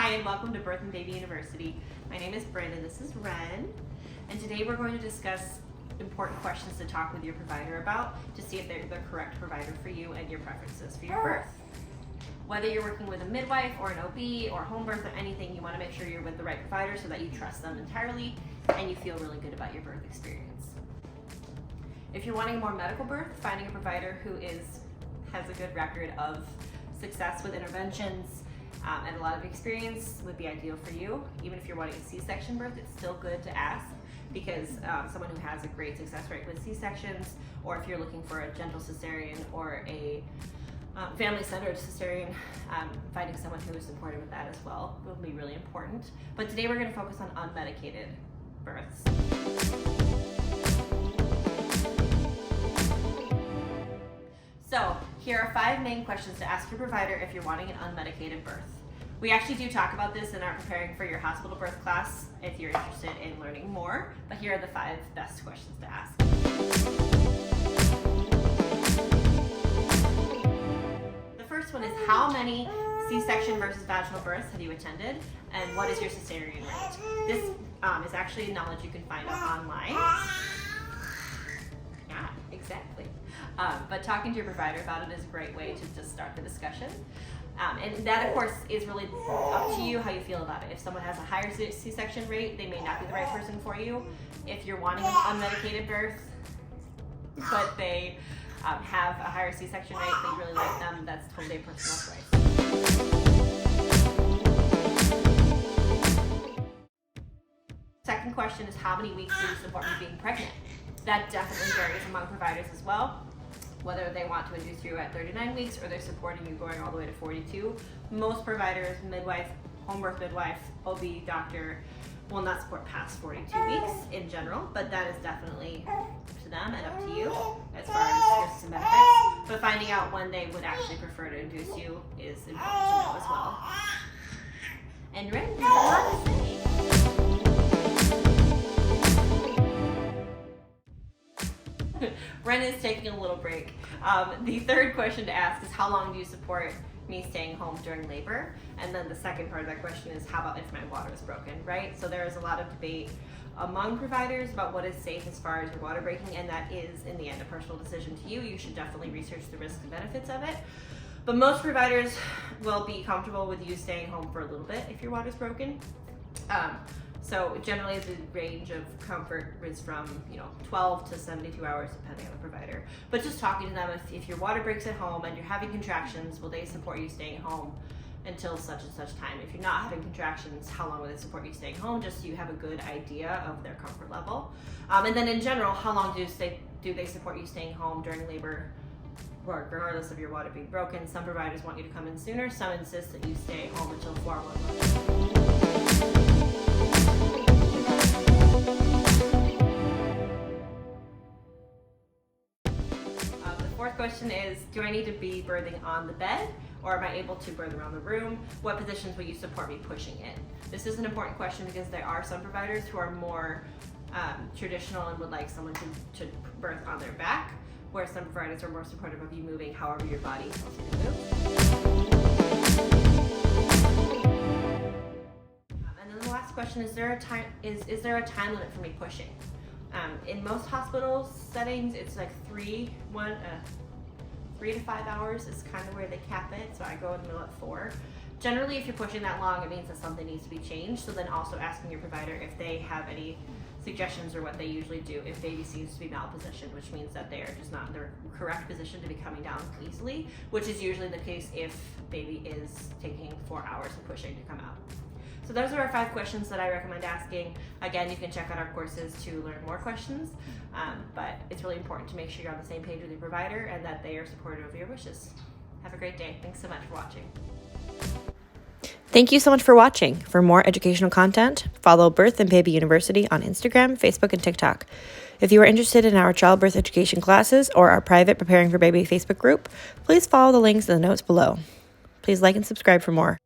Hi, and welcome to Birth and Baby University. My name is Bryn, and this is Wren. And today we're going to discuss important questions to talk with your provider about to see if they're the correct provider for you and your preferences for your birth. Whether you're working with a midwife or an OB or home birth or anything, you want to make sure you're with the right provider so that you trust them entirely and you feel really good about your birth experience. If you're wanting a more medical birth, finding a provider who has a good record of success with interventions and a lot of experience would be ideal for you. Even if you're wanting a C-section birth, it's still good to ask because someone who has a great success rate with C-sections, or if you're looking for a gentle cesarean or a family-centered cesarean, finding someone who is supportive with that as well will be really important. But today we're going to focus on unmedicated births. So here are 5 main questions to ask your provider if you're wanting an unmedicated birth. We actually do talk about this in our Preparing for Your Hospital Birth class if you're interested in learning more, but here are the 5 best questions to ask. The first one is, how many C-section versus vaginal births have you attended, and what is your cesarean rate? This is actually knowledge you can find out online. Yeah, exactly. But talking to your provider about it is a great way to just start the discussion. And that, of course, is really up to you how you feel about it. If someone has a higher C-section rate, they may not be the right person for you. If you're wanting an unmedicated birth, but they have a higher C-section rate, they really like them, that's totally a personal choice. Second question is, how many weeks do you support me being pregnant? That definitely varies among providers as well, whether they want to induce you at 39 weeks or they're supporting you going all the way to 42. Most providers, midwife, home birth midwife, OB, doctor, will not support past 42 weeks in general, but that is definitely to them and up to you as far as risks and benefits. But finding out when they would actually prefer to induce you is important to know as well. And Wren, you have a lot to say. Wren is taking a little break. The third question to ask is, how long do you support me staying home during labor? And then the second part of that question is, how about if my water is broken, right? So there is a lot of debate among providers about what is safe as far as your water breaking, and that is, in the end, a personal decision to you. You should definitely research the risks and benefits of it. But most providers will be comfortable with you staying home for a little bit if your water is broken. So generally the range of comfort is from 12 to 72 hours depending on the provider. But just talking to them, if your water breaks at home and you're having contractions, will they support you staying home until such and such time? If you're not having contractions, how long will they support you staying home, just so you have a good idea of their comfort level. And then in general, how long do they support you staying home during labor, regardless of your water being broken? Some providers want you to come in sooner, some insist that you stay home until 4 months. Fourth question is, do I need to be birthing on the bed, or am I able to birth around the room? What positions will you support me pushing in? This is an important question because there are some providers who are more traditional and would like someone to birth on their back, where some providers are more supportive of you moving however your body tells you to move. And then the last question is, is there a time limit for me pushing? In most hospital settings, it's like 3 to 5 hours is kind of where they cap it, so I go in the middle at 4. Generally, if you're pushing that long, it means that something needs to be changed, so then also asking your provider if they have any suggestions or what they usually do if baby seems to be malpositioned, which means that they are just not in their correct position to be coming down easily, which is usually the case if baby is taking 4 hours of pushing to come out. So those are our 5 questions that I recommend asking. Again, you can check out our courses to learn more questions, but it's really important to make sure you're on the same page with your provider and that they are supportive of your wishes. Have a great day. Thanks so much for watching. Thank you so much for watching. For more educational content, follow Birth and Baby University on Instagram, Facebook, and TikTok. If you are interested in our childbirth education classes or our private Preparing for Baby Facebook group, please follow the links in the notes below. Please like and subscribe for more.